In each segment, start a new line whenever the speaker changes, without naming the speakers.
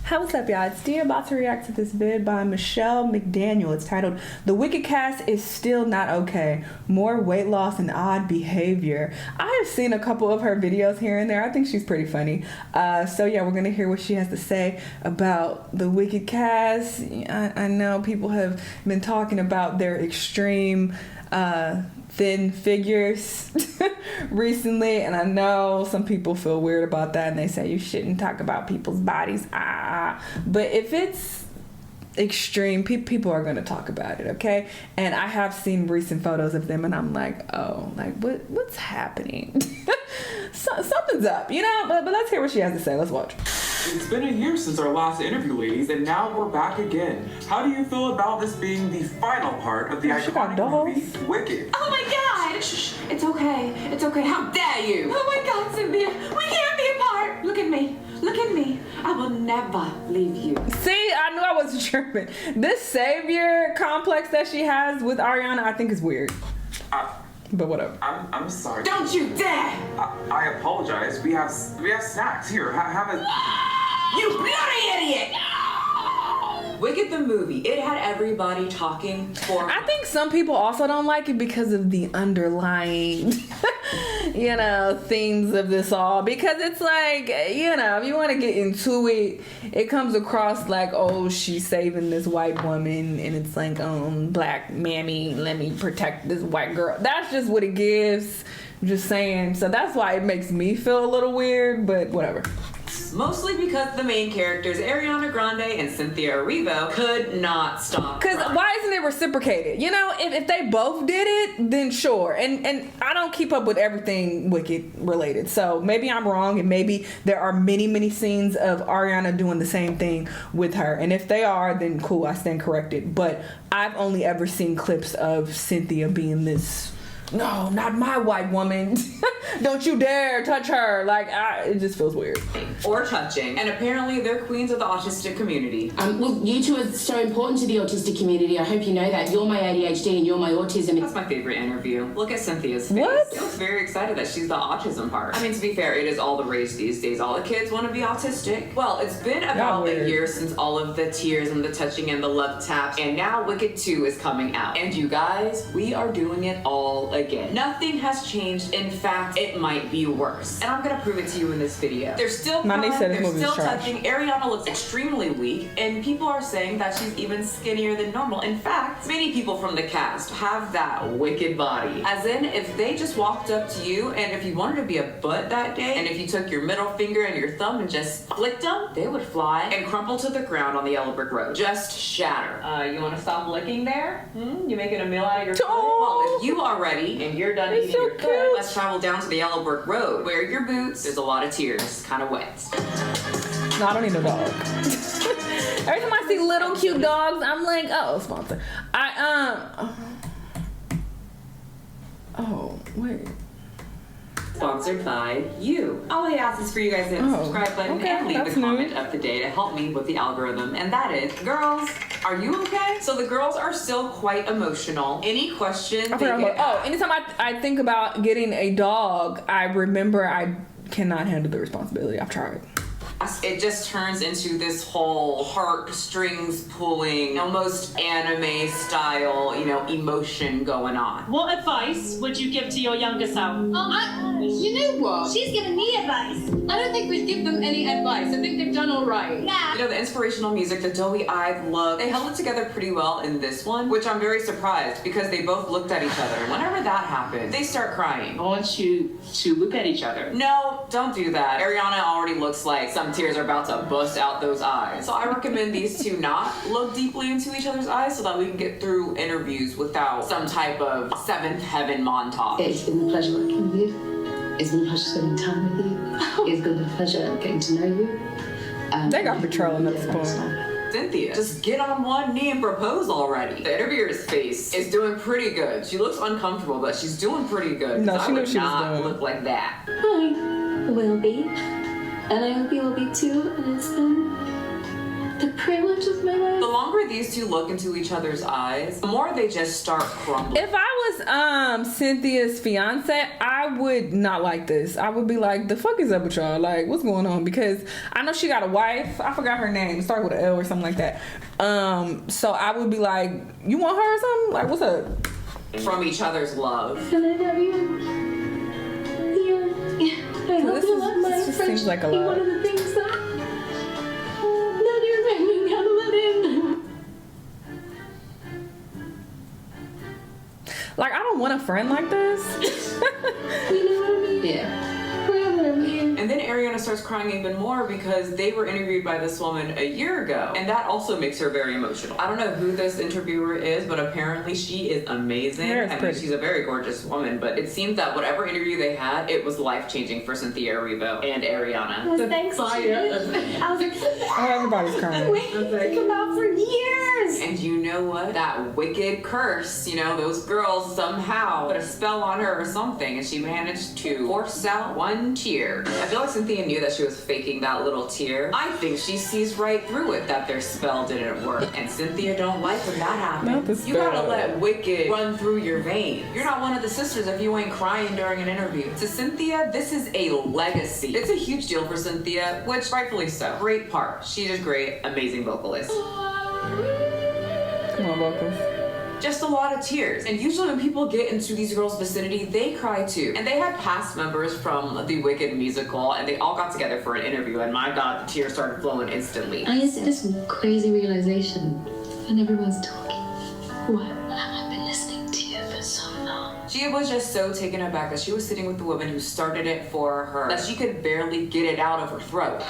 Hey, what's up, y'all? It's Dee about to react to this vid by Michelle McDaniel. It's titled, "The Wicked Cast is Still Not Okay. More Weight Loss and Odd Behavior." I have seen a couple of her videos here and there. I think she's pretty funny. So yeah, we're going to hear what she has to say about the Wicked Cast. I know people have been talking about their extreme thin figures recently, and I know some people feel weird about that and they say you shouldn't talk about people's bodies, but if it's extreme, people are going to talk about it, okay? And I have seen recent photos of them and I'm like, oh, like what's happening? Something's up, you know. But let's hear what she has to say. Let's watch.
It's been a year since our last interview, ladies, and now we're back again. How do you feel about this being the final part of the iconic movie, Wicked?
Oh my God! Shh, it's okay. It's okay. How dare you? Oh my God, Cynthia, we can't be apart. Look at me. Look at me. I will never leave you.
See, I knew I wasn't tripping. This savior complex that she has with Ariana, I think is weird. But whatever.
I'm sorry.
Don't you dare!
I apologize. We have snacks here. Have a.
You bloody idiot! Wicked the movie. It had everybody talking for.
I think some people also don't like it because of the underlying, themes of this all. Because it's like, if you want to get into it, it comes across like, oh, she's saving this white woman, and it's like, black mammy, let me protect this white girl. That's just what it gives. I'm just saying. So that's why it makes me feel a little weird, but whatever.
Mostly because the main characters, Ariana Grande and Cynthia Erivo, could not stop.
Because why isn't it reciprocated? If they both did it, then sure. And I don't keep up with everything Wicked related. So maybe I'm wrong, and maybe there are many, many scenes of Ariana doing the same thing with her. And if they are, then cool, I stand corrected. But I've only ever seen clips of Cynthia being this, no, not my white woman. Don't you dare touch her. Like, it just feels weird.
Or touching. And apparently they're queens of the autistic community.
Look, you two are so important to the autistic community. I hope you know that. You're my ADHD and you're my autism.
That's my favorite interview. Look at Cynthia's face.
What?
She looks very excited that she's the autism part. I mean, to be fair, it is all the rage these days. All the kids want to be autistic. Well, it's been about a year since all of the tears and the touching and the love taps, and now Wicked 2 is coming out. And you guys, we are doing it all again. Nothing has changed. In fact, it might be worse. And I'm gonna prove it to you in this video. They're still crying, they're still touching. Ariana looks extremely weak, and people are saying that she's even skinnier than normal. In fact, many people from the cast have that wicked body. As in, if they just walked up to you, and if you wanted to be a butt that day, and if you took your middle finger and your thumb and just flicked them, they would fly and crumple to the ground on the yellow brick road. Just shatter. You wanna stop licking there? You making a meal out of your foot? Well, if you are ready and you're done eating your foot, let's travel down to the yellow brick road. Wear your boots. There's a lot of tears. Kind of wet.
No, I don't need a dog. Every time I see little cute dogs, I'm like, oh, sponsor. Oh, wait.
Sponsored by you. All I ask is for you guys to hit the subscribe button and leave a comment of the day to help me with the algorithm. And that is, girls, are you okay? So the girls are still quite emotional. Any questions?
Anytime I think about getting a dog, I remember I cannot handle the responsibility. I've tried.
It just turns into this whole heartstrings pulling, almost anime style, emotion going on.
What advice would you give to your younger self?
You know what?
She's giving me advice.
I don't think we'd give them any advice. I think they've done all right.
Yeah.
The inspirational music, the doughy-eyed look, they held it together pretty well in this one, which I'm very surprised because they both looked at each other. Whenever that happens, they start crying.
I want you to look at each other.
No, don't do that. Ariana already looks like some tears are about to bust out those eyes. So I recommend these two not look deeply into each other's eyes so that we can get through interviews without some type of seventh heaven montage.
It's been a pleasure working with you. It's been a pleasure spending time with you. It's been a pleasure getting to know you.
They got patrolling at this point.
Cynthia, just get on one knee and propose already. The interviewer's face is doing pretty good. She looks uncomfortable, but she's doing pretty good.
No, she knew she was
not
doing.
Look like that.
I will be. And I hope you will be too. And it's been the pretty much of my life.
The longer these two look into each other's eyes, the more they just start crumbling.
If I was Cynthia's fiance, I would not like this. I would be like, the fuck is up with y'all? Like, what's going on? Because I know she got a wife. I forgot her name. It started with an L or something like that. So I would be like, you want her or something? Like, what's up?
From each other's love.
And I love you. Yeah. I hope you love my
this
friendship.
seems like a
Be
lot.
one of the things that you're making me out of let in.
Like, I don't want a friend like this.
You know what I mean?
Yeah.
Forever, I mean.
And then Ariana starts crying even more because they were interviewed by this woman a year ago. And that also makes her very emotional. I don't know who this interviewer is, but apparently she is amazing.
Hair is
I mean,
pretty.
she's a very gorgeous woman, but it seems that whatever interview they had, it was life-changing for Cynthia Erivo and Ariana.
Well, thanks,
fire.
I was like,
Oh, everybody's crying.
waiting to come out for years.
And you know what? That wicked curse, you know, those girls somehow put a spell on her or something, and she managed to force out one tear. I feel like Cynthia knew that she was faking that little tear. I think she sees right through it that their spell didn't work. And Cynthia don't like when that
Not the
happens. You gotta
spell.
let wicked run through your veins. You're not one of the sisters if you ain't crying during an interview. To Cynthia, this is a legacy. It's a huge deal for Cynthia, which rightfully so. Great part. She did great. Amazing vocalist.
Come on, vocals.
Just a lot of tears. And usually when people get into these girls' vicinity, they cry too. And they had cast members from the Wicked musical, and they all got together for an interview, and my God, the tears started flowing instantly.
I just had this crazy realization when everyone's talking. What? I've been listening to you for so long.
She was just so taken aback that she was sitting with the woman who started it for her, that she could barely get it out of her throat.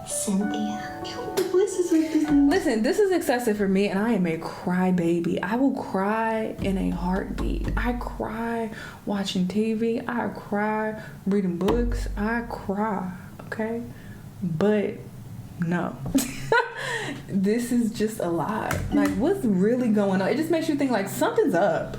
Cynthia. This is like this.
Listen, this is excessive for me, and I am a crybaby. I will cry in a heartbeat. I cry watching TV. I cry reading books. I cry, okay? But no. This is just a lot. Like, what's really going on? It just makes you think, like, something's up.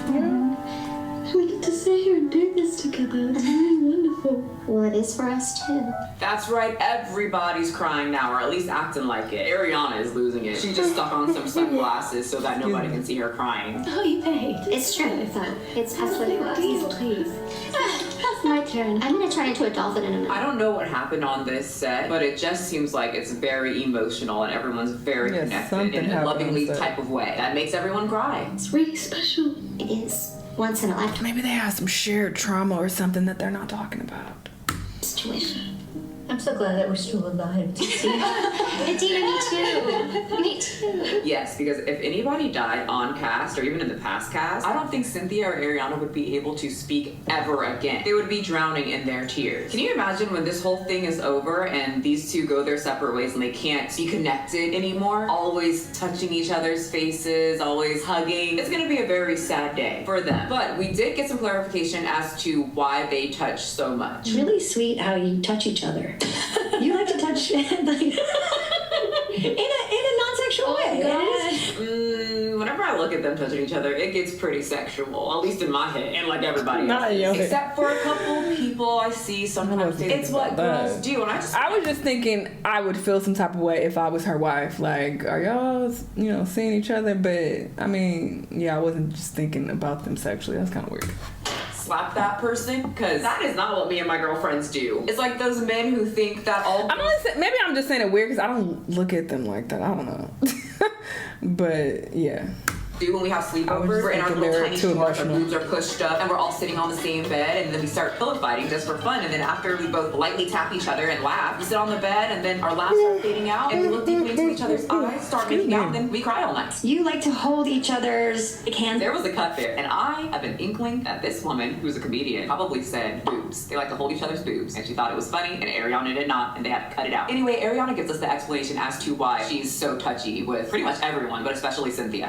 You know?
We get to sit here and do this together. It's really wonderful.
Well, it is for us too.
That's right, everybody's crying now, or at least acting like it. Ariana is losing it. She just stuck on some sunglasses so that nobody can see her crying.
Oh, you paid.
It's true. It's absolutely for us.
Please.
That's my turn. I'm gonna turn into a dolphin in a minute.
I don't know what happened on this set, but it just seems like it's very emotional and everyone's very
Yes,
connected
something
in a
happened
lovingly
on set.
type of way. That makes everyone cry.
It's really special.
It is once in a lifetime
Maybe they have some shared trauma or something that they're not talking about.
situation.
I'm so glad that we're still alive.
Adina, me too. Me too.
Yes, because if anybody died on cast or even in the past cast, I don't think Cynthia or Ariana would be able to speak ever again. They would be drowning in their tears. Can you imagine when this whole thing is over and these two go their separate ways and they can't be connected anymore? Always touching each other's faces, always hugging. It's gonna be a very sad day for them. But we did get some clarification as to why they touch so much.
It's really sweet how you touch each other. You like to touch like, in a non-sexual way.
Whenever I look at them touching each other, it gets pretty sexual, at least in my head, and like everybody
Not
else.
in your head.
Except for a couple people I see sometimes.
wasn't
It's what
thinking about
girls
that.
do, and
I was just thinking I would feel some type of way if I was her wife. Like, are y'all, seeing each other? But, I mean, yeah, I wasn't just thinking about them sexually. That's kind of weird.
slap that person, because that is not what me and my girlfriends do. It's like those men who think that all
Maybe I'm just saying it weird because I don't look at them like that. I don't know. But, yeah.
do when we have sleepovers. We're in our
thinking
little
they're
tiny
too
shorts, our
emotional.
boobs are pushed up, and we're all sitting on the same bed, and then we start pillow fighting just for fun. And then after we both lightly tap each other and laugh, we sit on the bed, and then our laughs start fading out, and we look deeply into each other's eyes, start making out, and then we cry all night.
You like to hold each other's hands.
There was a cut there, and I have an inkling that this woman, who's a comedian, probably said boobs. They like to hold each other's boobs, and she thought it was funny, and Ariana did not, and they had to cut it out. Anyway, Ariana gives us the explanation as to why she's so touchy with pretty much everyone, but especially Cynthia.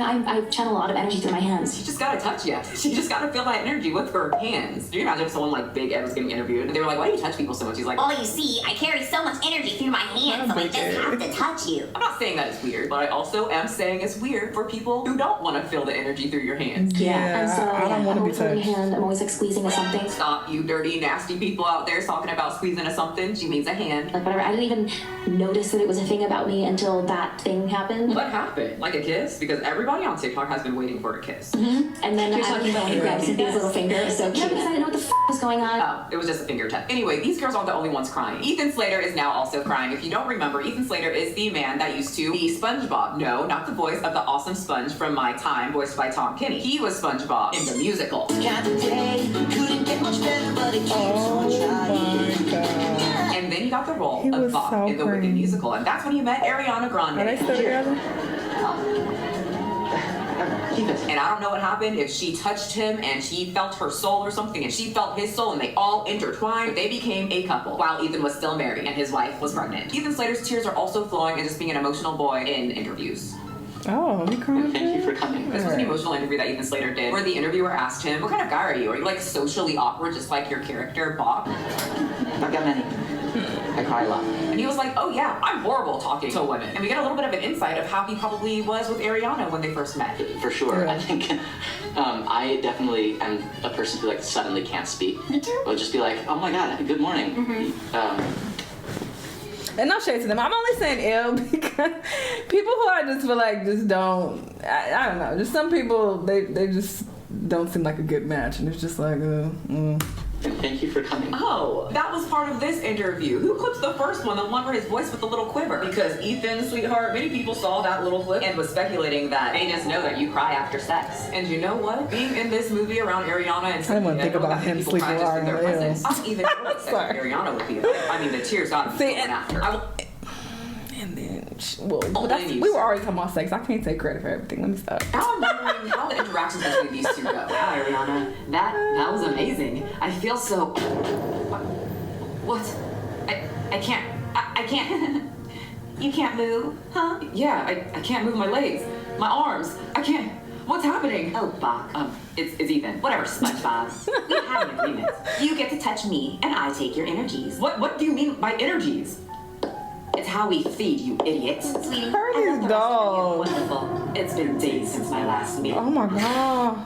I channel a lot of energy through my hands.
She just gotta touch you. She just gotta feel that energy with her hands. Can you imagine if someone like Big Ed was getting interviewed, and they were like, why do you touch people so much? He's like,
Well, you see, I carry so much energy through my hands, so I just have to touch you.
you.
I'm not saying that it's weird, but I also am saying it's weird for people who don't want to feel the energy through your hands.
Yeah,
And so
I don't want to be
always holding
touched.
your hand. I'm always like squeezing or something.
Stop, you dirty, nasty people out there talking about squeezing a something. She means a hand.
Like whatever. I didn't even notice that it was a thing about me until that thing happened.
What happened? Like a kiss? Because everybody on TikTok has been waiting for a kiss.
And then
You're talking about when
he
you
grabs
grabbed
his little finger. So yeah, because I didn't know what the was going on.
Oh, it was just a finger touch. Anyway, these girls aren't the only ones crying. Ethan Slater is now also crying. If you don't remember, Ethan Slater is the man that used to be SpongeBob. No, not the voice of the awesome Sponge from My Time, voiced by Tom Kenny. He was SpongeBob in the musical.
Oh my god.
And then he got the role
He
of
was
Bob
so
in the Wicked
pretty.
musical. And that's when he met Ariana Grande.
Are they still together?
And I don't know what happened, if she touched him and she felt her soul or something, and she felt his soul, and they all intertwined. But they became a couple while Ethan was still married and his wife was pregnant. Ethan Slater's tears are also flowing and just being an emotional boy in interviews.
Oh, he crying.
Thank you for coming.
This was an emotional interview that Ethan Slater did, where the interviewer asked him, what kind of guy are you? Are you like socially awkward, just like your character, Bob?
I've got many. I cry a lot.
And he was like, oh yeah, I'm horrible talking to women. And we get a little bit of an insight of how he probably was with Ariana when they first met.
For sure.
Yeah.
I think I definitely am a person who like suddenly can't speak.
Me too.
Or just be like, oh my god, good morning.
And no shade to them. I'm only saying ill because people who I just feel like just don't. I don't know. Just some people they just don't seem like a good match, and it's just like.
And thank you for coming.
Oh, that was part of this interview. Who clips the first one, the one where his voice with the little quiver? Because Ethan, sweetheart, many people saw that little clip and was speculating that they just know that you cry after sex. And you know what? Being in this movie around Ariana and
I didn't want to think about him sleeping with
in their
Ariana.
presence, I don't even know what sex
Sorry.
Ariana would be like. I mean, the tears got me going after.
And then, we were already talking about sex. I can't take credit for everything. Let me stop.
Now I'm wondering how the interactions between these two go.
Wow, Ariana, that was amazing. I feel so. What? I can't. You can't move, huh?
Yeah, I can't move my legs, my arms. I can't. What's happening?
Oh, Bach.
It's Ethan. Whatever, SpongeBob.
We have an agreement. You get to touch me, and I take your energies.
What do you mean by energies?
It's how we feed, you idiots. Sweetie,
Her
I love
is
the rest of you.
dog.
Wonderful. It's been days since my last meal.
Oh my god.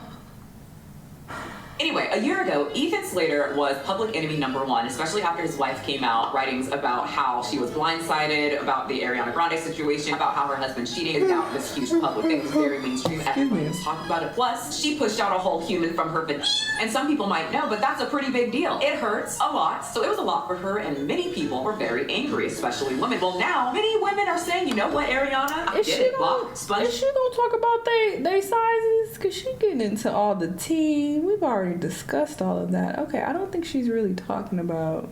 Anyway, a year ago, Ethan Slater was public enemy #1, especially after his wife came out, writings about how she was blindsided, about the Ariana Grande situation, about how her husband's cheating. Is now this huge public thing. It was very mainstream. Everyone was talking about it. Plus, she pushed out a whole human from her vagina. And some people might know, but that's a pretty big deal. It hurts a lot. So it was a lot for her, and many people were very angry, especially women. Well, now, many women are saying, you know what, Ariana? I
Is
get
she
it.
gonna talk about they sizes? Cause she getting into all the tea. We've already discussed all of that. Okay, I don't think she's really talking about.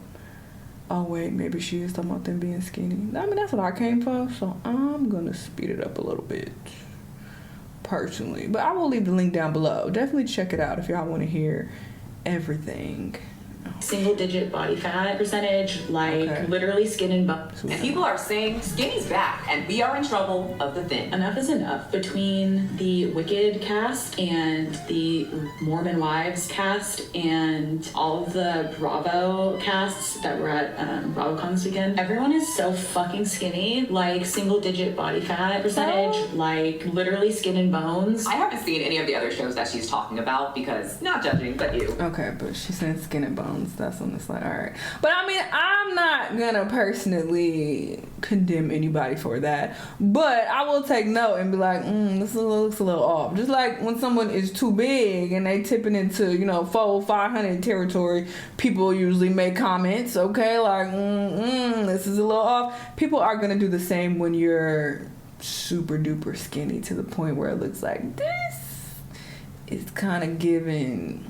Oh wait, maybe she is talking about them being skinny. I mean, that's what I came for. So I'm gonna speed it up a little bit, personally. But I will leave the link down below. Definitely check it out if y'all want to hear everything.
Single-digit body fat percentage, like literally skin and bones.
And people are saying skinny's back, and we are in trouble of the thin.
Enough is enough. Between the Wicked cast and the Mormon Wives cast and all of the Bravo casts that were at BravoCon this weekend, everyone is so fucking skinny, like single-digit body fat percentage, like literally skin and bones.
I haven't seen any of the other shows that she's talking about because, not judging, but you.
Okay, but she said skin and bones. That's on the slide. All right. But I mean, I'm not gonna personally condemn anybody for that. But I will take note and be like, this looks a little off. Just like when someone is too big and they tipping into, 400-500 territory, people usually make comments, okay? Like, this is a little off. People are gonna do the same when you're super duper skinny to the point where it looks like this is kind of giving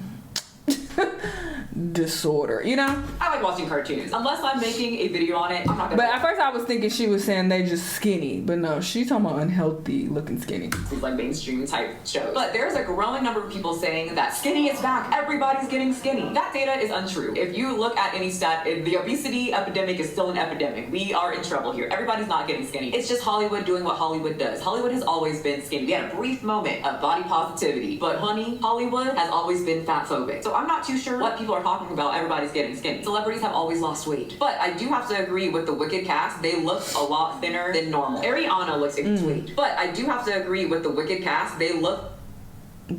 disorder,
I like watching cartoons. Unless I'm making a video on it, I'm not gonna.
But at first I was thinking she was saying they just skinny, but no, she's talking about unhealthy looking skinny.
These like mainstream type shows. But there's a growing number of people saying that skinny is back. Everybody's getting skinny. That data is untrue. If you look at any stat, the obesity epidemic is still an epidemic. We are in trouble here. Everybody's not getting skinny. It's just Hollywood doing what Hollywood does. Hollywood has always been skinny. We had a brief moment of body positivity, but honey, Hollywood has always been fat phobic. So I'm not too sure what people are are talking about everybody's getting skinny. Celebrities have always lost weight. But I do have to agree with the Wicked cast. They look a lot thinner than normal. Ariana looks sweet. But I do have to agree with the Wicked cast. They look...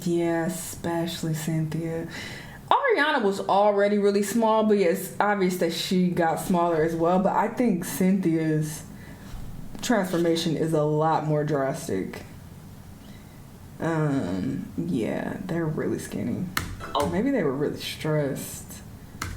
Yeah, especially Cynthia. Ariana was already really small, but it's obvious that she got smaller as well. But I think Cynthia's transformation is a lot more drastic. Yeah, they're really skinny. Oh, maybe they were really stressed.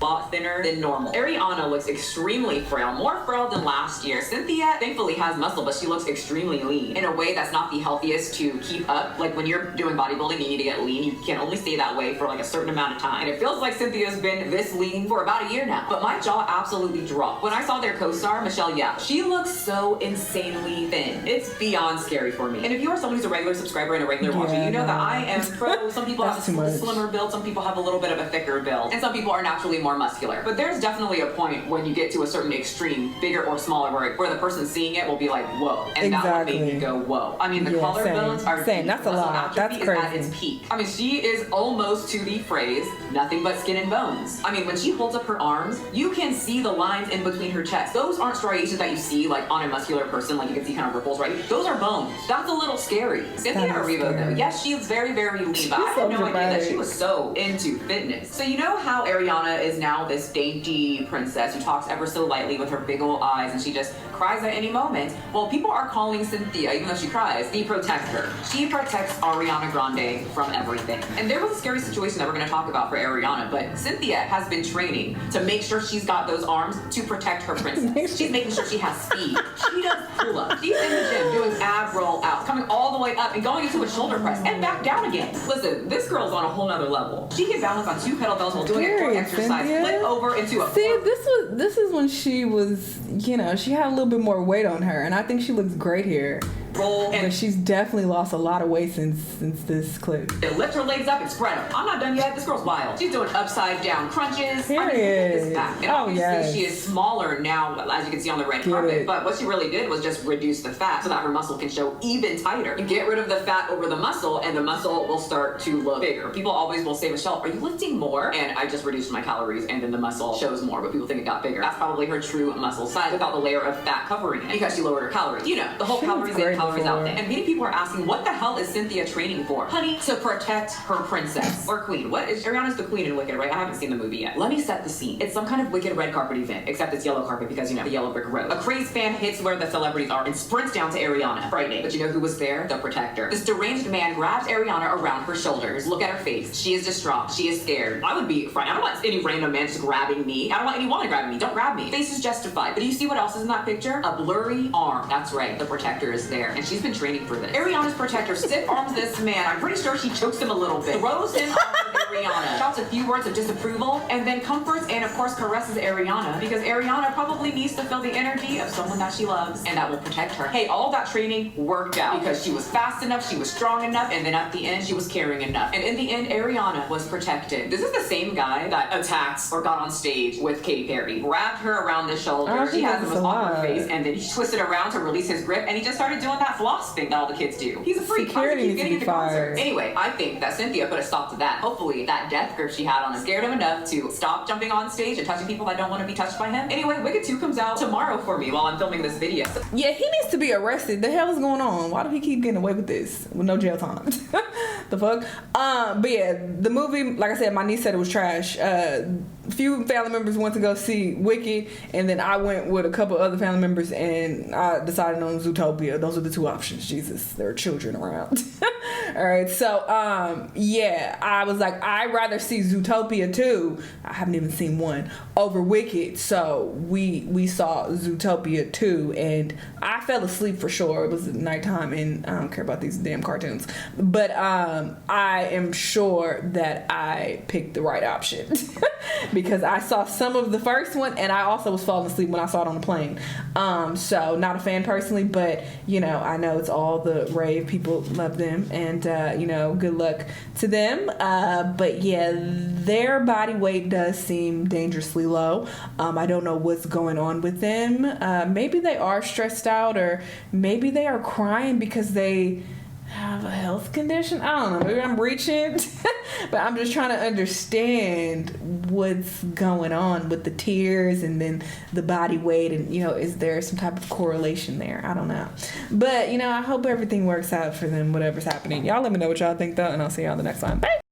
Lot thinner than normal. Ariana looks extremely frail, more frail than last year. Cynthia thankfully has muscle, but she looks extremely lean in a way that's not the healthiest to keep up. Like when you're doing bodybuilding, you need to get lean. You can only stay that way for like a certain amount of time. And it feels like Cynthia's been this lean for about a year now. But my jaw absolutely dropped. When I saw their co-star, Michelle Yeoh, she looks so insanely thin. It's beyond scary for me. And if you are someone who's a regular subscriber and a regular watcher, you know that I am pro. Some people have a slimmer build, some people have a little bit of a thicker build, and some people are naturally more muscular. But there's definitely a point when you get to a certain extreme, bigger or smaller, where the person seeing it will be like, whoa. And that one made me go, whoa. I mean, the collarbones are
deep. That's a lot. That's crazy.
At its peak. I mean, she is almost to the phrase, nothing but skin and bones. I mean, when she holds up her arms, you can see the lines in between her chest. Those aren't striations that you see like on a muscular person, like you can see kind of ripples, right? Those are bones. That's a little scary. Cynthia Erivo, though, yes, she is very, very lean, but I had no idea that she was so into fitness. So you know how Ariana is now this dainty princess who talks ever so lightly with her big old eyes and she just cries at any moment? Well, people are calling Cynthia, even though she cries, the protector. She protects Ariana Grande from everything. And there was a scary situation that we're going to talk about for Ariana, but Cynthia has been training to make sure she's got those arms to protect her princess. She's making sure she has speed. She does pull-ups. She's in the gym doing ab roll outs, coming all the way up and going into a shoulder press and back down again. Listen, this girl's on a whole nother level. She can balance on 2 kettlebells while doing a core exercise, flip over into a...
See, this is when she was, you know, she had a little bit more weight on her, and I think she looks great here. But she's definitely lost a lot of weight since this clip.
Lift her legs up and spread them. I'm not done yet. This girl's wild. She's doing upside down crunches.
Period.
And obviously she is smaller now, as you can see on the red carpet. But what she really did was just reduce the fat so that her muscle can show even tighter. You get rid of the fat over the muscle, and the muscle will start to look bigger. People always will say, Michelle, are you lifting more? And I just reduced my calories, and then the muscle shows more, but people think it got bigger. That's probably her true muscle size without the layer of fat covering it, because she lowered her calories. You know, the whole calories in, calories out there. And many people are asking, what the hell is Cynthia training for? Honey, to protect her princess. Or queen. What is... Ariana's the queen in Wicked, right? I haven't seen the movie yet. Let me set the scene. It's some kind of Wicked red carpet event, except it's yellow carpet because, you know, the yellow brick road. A crazed fan hits where the celebrities are and sprints down to Ariana. Frightening. But you know who was there? The protector. This deranged man grabs Ariana around her shoulders. Look at her face. She is distraught. She is scared. I would be frightened. I don't want any random man just grabbing me. I don't want any woman grabbing me. Don't grab me. Face is justified. But do you see what else is in that picture? A blurry arm. That's right. The protector is there. And she's been training for this. Ariana's protector stiff arms this man. I'm pretty sure she chokes him a little bit. Throws him off of Ariana. Shouts a few words of disapproval. And then comforts and, of course, caresses Ariana. Because Ariana probably needs to feel the energy of someone that she loves. And that will protect her. Hey, all that training worked out. Because she was fast enough. She was strong enough. And then at the end, she was caring enough. And in the end, Ariana was protected. This is the same guy that attacked or got on stage with Katy Perry. Grabbed her around the shoulder. She has the most awkward face. And then he twisted around to release his grip. And he just started doing that floss thing that all the kids do. He's a freak. Security needs to be fired. Anyway, I think that Cynthia put a stop to that. Hopefully, that death grip she had on him scared him enough to stop jumping on stage and touching people that don't want to be touched by him. Anyway, Wicked 2 comes out tomorrow for me while I'm filming this video.
Yeah, he needs to be arrested. The hell is going on? Why do he keep getting away with this with no jail time? The fuck? But yeah, the movie, like I said, my niece said it was trash. Few family members went to go see Wicked, and then I went with a couple other family members, and I decided on Zootopia. Those are the 2 options. Jesus, there are children around. All right, so yeah, I was like, I'd rather see Zootopia 2. I haven't even seen 1 over Wicked, so we saw Zootopia 2, and I fell asleep for sure. It was nighttime, and I don't care about these damn cartoons, but I am sure that I picked the right option. Because I saw some of the first one, and I also was falling asleep when I saw it on the plane. So not a fan personally, but you know, I know it's all the rave. People love them, and you know, good luck to them. But yeah, their body weight does seem dangerously low. I don't know what's going on with them. Maybe they are stressed out, or maybe they are crying because they have a health condition. I don't know. Maybe I'm reaching, but I'm just trying to understand what's going on with the tears and then the body weight, and is there some type of correlation there? I don't know, but I hope everything works out for them, whatever's happening. Y'all let me know what y'all think though, and I'll see y'all in the next one. Bye.